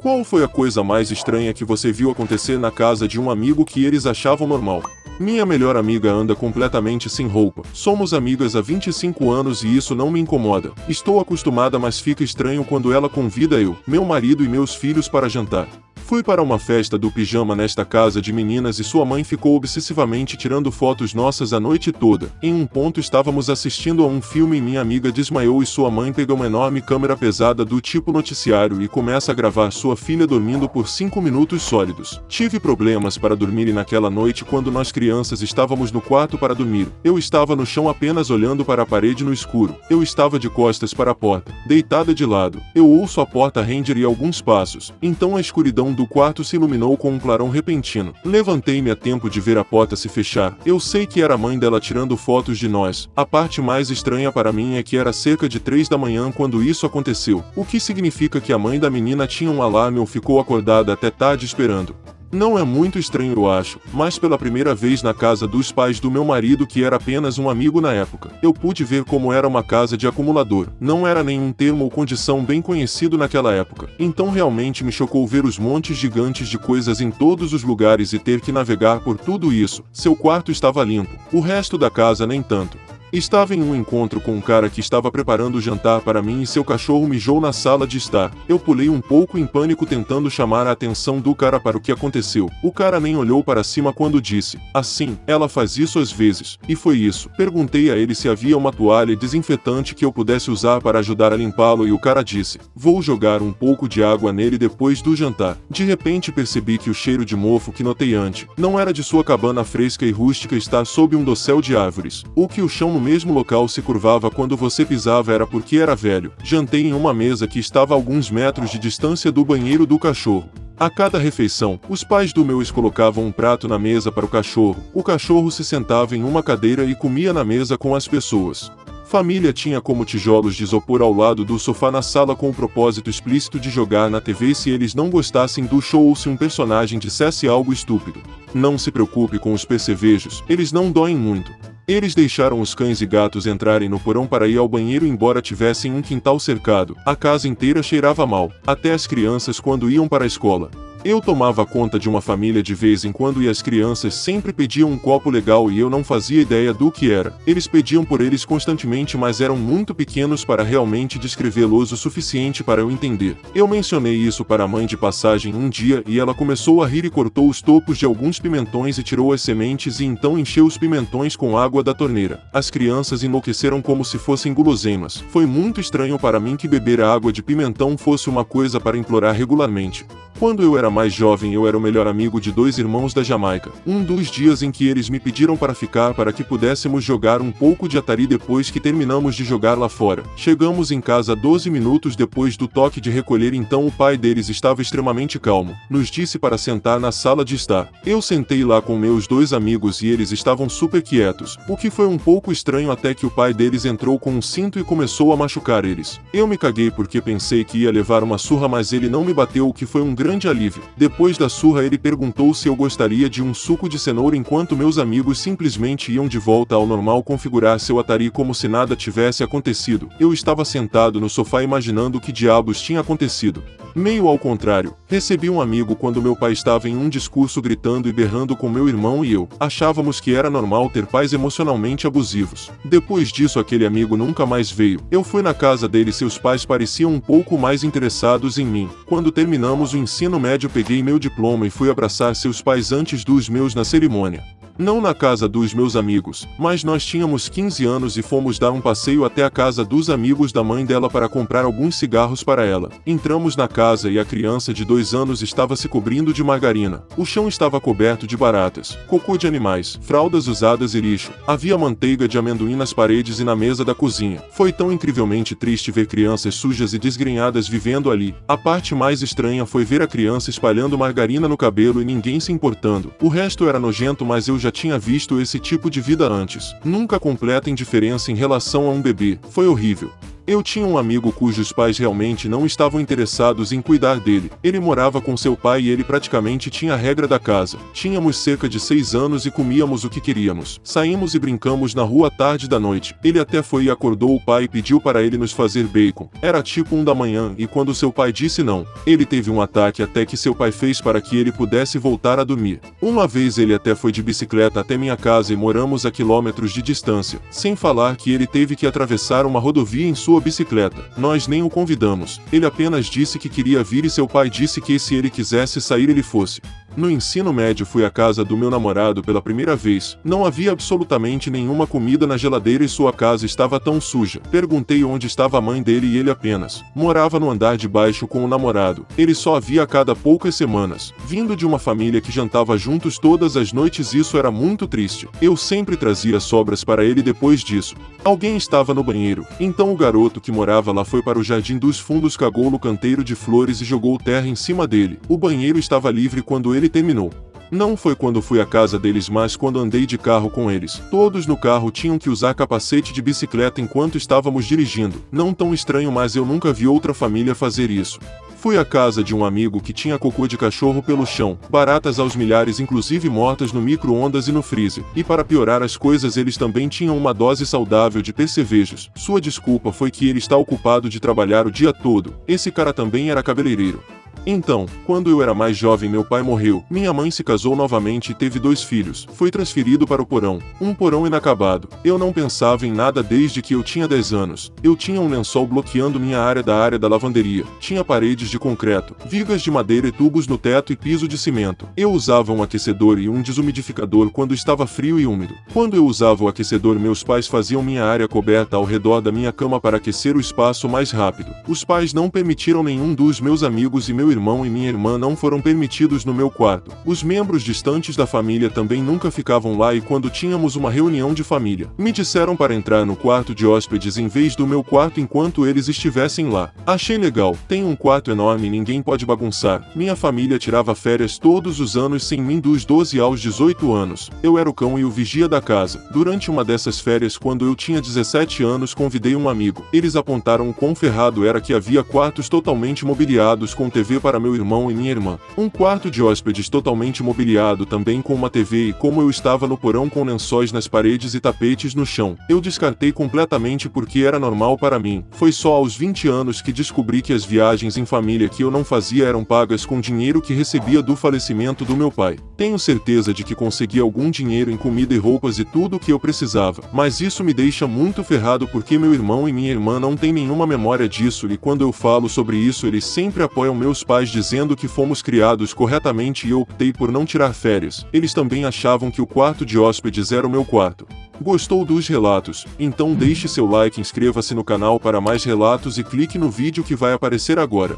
Qual foi a coisa mais estranha que você viu acontecer na casa de um amigo que eles achavam normal? Minha melhor amiga anda completamente sem roupa. Somos amigas há 25 anos e isso não me incomoda. Estou acostumada, mas fica estranho quando ela convida eu, meu marido e meus filhos para jantar. Fui para uma festa do pijama nesta casa de meninas e sua mãe ficou obsessivamente tirando fotos nossas a noite toda. Em um ponto estávamos assistindo a um filme e minha amiga desmaiou e sua mãe pega uma enorme câmera pesada do tipo noticiário e começa a gravar sua filha dormindo por 5 minutos sólidos. Tive problemas para dormir e naquela noite quando nós crianças estávamos no quarto para dormir. Eu estava no chão apenas olhando para a parede no escuro. Eu estava de costas para a porta, deitada de lado. Eu ouço a porta render e alguns passos. Então a escuridão do quarto se iluminou com um clarão repentino. Levantei-me a tempo de ver a porta se fechar. Eu sei que era a mãe dela tirando fotos de nós. A parte mais estranha para mim é que era cerca de 3 da manhã quando isso aconteceu, o que significa que a mãe da menina tinha um alarme ou ficou acordada até tarde esperando. Não é muito estranho, eu acho, mas pela primeira vez na casa dos pais do meu marido, que era apenas um amigo na época, eu pude ver como era uma casa de acumulador. Não era nenhum termo ou condição bem conhecido naquela época. Então realmente me chocou ver os montes gigantes de coisas em todos os lugares e ter que navegar por tudo isso. Seu quarto estava limpo, o resto da casa nem tanto. Estava em um encontro com um cara que estava preparando o jantar para mim e seu cachorro mijou na sala de estar. Eu pulei um pouco em pânico tentando chamar a atenção do cara para o que aconteceu. O cara nem olhou para cima quando disse: "Assim, ela faz isso às vezes." E foi isso. Perguntei a ele se havia uma toalha desinfetante que eu pudesse usar para ajudar a limpá-lo e o cara disse: "Vou jogar um pouco de água nele depois do jantar." De repente percebi que o cheiro de mofo que notei antes não era de sua cabana fresca e rústica estar sob um dossel de árvores. O que o chão no mesmo local se curvava quando você pisava era porque era velho. Jantei em uma mesa que estava a alguns metros de distância do banheiro do cachorro. A cada refeição, os pais do meu ex colocavam um prato na mesa para o cachorro se sentava em uma cadeira e comia na mesa com as pessoas. Família tinha como tijolos de isopor ao lado do sofá na sala com o propósito explícito de jogar na TV se eles não gostassem do show ou se um personagem dissesse algo estúpido. Não se preocupe com os percevejos, eles não doem muito. Eles deixaram os cães e gatos entrarem no porão para ir ao banheiro embora tivessem um quintal cercado. A casa inteira cheirava mal, até as crianças quando iam para a escola. Eu tomava conta de uma família de vez em quando e as crianças sempre pediam um copo legal e eu não fazia ideia do que era. Eles pediam por eles constantemente, mas eram muito pequenos para realmente descrevê-los o suficiente para eu entender. Eu mencionei isso para a mãe de passagem um dia e ela começou a rir e cortou os topos de alguns pimentões e tirou as sementes e então encheu os pimentões com água da torneira. As crianças enlouqueceram como se fossem guloseimas. Foi muito estranho para mim que beber a água de pimentão fosse uma coisa para implorar regularmente. Quando eu era mais jovem, eu era o melhor amigo de 2 irmãos da Jamaica. Um dos dias em que eles me pediram para ficar para que pudéssemos jogar um pouco de Atari depois que terminamos de jogar lá fora. Chegamos em casa 12 minutos depois do toque de recolher, então o pai deles estava extremamente calmo. Nos disse para sentar na sala de estar. Eu sentei lá com meus 2 amigos e eles estavam super quietos, o que foi um pouco estranho até que o pai deles entrou com um cinto e começou a machucar eles. Eu me caguei porque pensei que ia levar uma surra, mas ele não me bateu, o que foi um grande alívio. Depois da surra ele perguntou se eu gostaria de um suco de cenoura enquanto meus amigos simplesmente iam de volta ao normal configurar seu Atari como se nada tivesse acontecido. Eu estava sentado no sofá imaginando o que diabos tinha acontecido. Meio ao contrário, recebi um amigo quando meu pai estava em um discurso gritando e berrando com meu irmão e eu. Achávamos que era normal ter pais emocionalmente abusivos. Depois disso aquele amigo nunca mais veio. Eu fui na casa dele e seus pais pareciam um pouco mais interessados em mim. Quando terminamos o ensino médio peguei meu diploma e fui abraçar seus pais antes dos meus na cerimônia. Não na casa dos meus amigos, mas nós tínhamos 15 anos e fomos dar um passeio até a casa dos amigos da mãe dela para comprar alguns cigarros para ela. Entramos na casa e a criança de 2 anos estava se cobrindo de margarina. O chão estava coberto de baratas, cocô de animais, fraldas usadas e lixo. Havia manteiga de amendoim nas paredes e na mesa da cozinha. Foi tão incrivelmente triste ver crianças sujas e desgrenhadas vivendo ali. A parte mais estranha foi ver a criança espalhando margarina no cabelo e ninguém se importando. O resto era nojento, mas eu já tinha visto esse tipo de vida antes. Nunca completa indiferença em relação a um bebê. Foi horrível. Eu tinha um amigo cujos pais realmente não estavam interessados em cuidar dele. Ele morava com seu pai e ele praticamente tinha a regra da casa. Tínhamos cerca de 6 anos e comíamos o que queríamos. Saímos e brincamos na rua à tarde da noite. Ele até foi e acordou o pai e pediu para ele nos fazer bacon. Era tipo 1 da manhã e quando seu pai disse não, ele teve um ataque até que seu pai fez para que ele pudesse voltar a dormir. Uma vez ele até foi de bicicleta até minha casa e moramos a quilômetros de distância. Sem falar que ele teve que atravessar uma rodovia em sua bicicleta. Nós nem o convidamos. Ele apenas disse que queria vir e seu pai disse que se ele quisesse sair ele fosse. No ensino médio fui à casa do meu namorado pela primeira vez. Não havia absolutamente nenhuma comida na geladeira e sua casa estava tão suja. Perguntei onde estava a mãe dele e ele apenas morava no andar de baixo com o namorado. Ele só a via a cada poucas semanas. Vindo de uma família que jantava juntos todas as noites, isso era muito triste. Eu sempre trazia sobras para ele depois disso. Alguém estava no banheiro. Então o garoto que morava lá foi para o jardim dos fundos, cagou no canteiro de flores e jogou terra em cima dele. O banheiro estava livre quando ele terminou. Não foi quando fui à casa deles, mas quando andei de carro com eles. Todos no carro tinham que usar capacete de bicicleta enquanto estávamos dirigindo. Não tão estranho, mas eu nunca vi outra família fazer isso. Fui à casa de um amigo que tinha cocô de cachorro pelo chão, baratas aos milhares inclusive mortas no micro-ondas e no freezer. E para piorar as coisas eles também tinham uma dose saudável de percevejos. Sua desculpa foi que ele está ocupado de trabalhar o dia todo. Esse cara também era cabeleireiro. Então, quando eu era mais jovem meu pai morreu, minha mãe se casou novamente e teve 2 filhos. Foi transferido para o porão. Um porão inacabado. Eu não pensava em nada desde que eu tinha 10 anos. Eu tinha um lençol bloqueando minha área da lavanderia. Tinha paredes de concreto, vigas de madeira e tubos no teto e piso de cimento. Eu usava um aquecedor e um desumidificador quando estava frio e úmido. Quando eu usava o aquecedor meus pais faziam minha área coberta ao redor da minha cama para aquecer o espaço mais rápido. Os pais não permitiram nenhum dos meus amigos e meu irmão e minha irmã não foram permitidos no meu quarto. Os membros distantes da família também nunca ficavam lá e quando tínhamos uma reunião de família, me disseram para entrar no quarto de hóspedes em vez do meu quarto enquanto eles estivessem lá. Achei legal, tem um quarto enorme e ninguém pode bagunçar. Minha família tirava férias todos os anos sem mim dos 12 aos 18 anos. Eu era o cão e o vigia da casa. Durante uma dessas férias quando eu tinha 17 anos convidei um amigo. Eles apontaram o quão ferrado era que havia quartos totalmente mobiliados com TV para meu irmão e minha irmã. Um quarto de hóspedes totalmente mobiliado também com uma TV e como eu estava no porão com lençóis nas paredes e tapetes no chão, eu descartei completamente porque era normal para mim. Foi só aos 20 anos que descobri que as viagens em família que eu não fazia eram pagas com dinheiro que recebia do falecimento do meu pai. Tenho certeza de que consegui algum dinheiro em comida e roupas e tudo o que eu precisava, mas isso me deixa muito ferrado porque meu irmão e minha irmã não têm nenhuma memória disso e quando eu falo sobre isso eles sempre apoiam meus pais dizendo que fomos criados corretamente e eu optei por não tirar férias. Eles também achavam que o quarto de hóspedes era o meu quarto. Gostou dos relatos? Então deixe seu like, inscreva-se no canal para mais relatos e clique no vídeo que vai aparecer agora.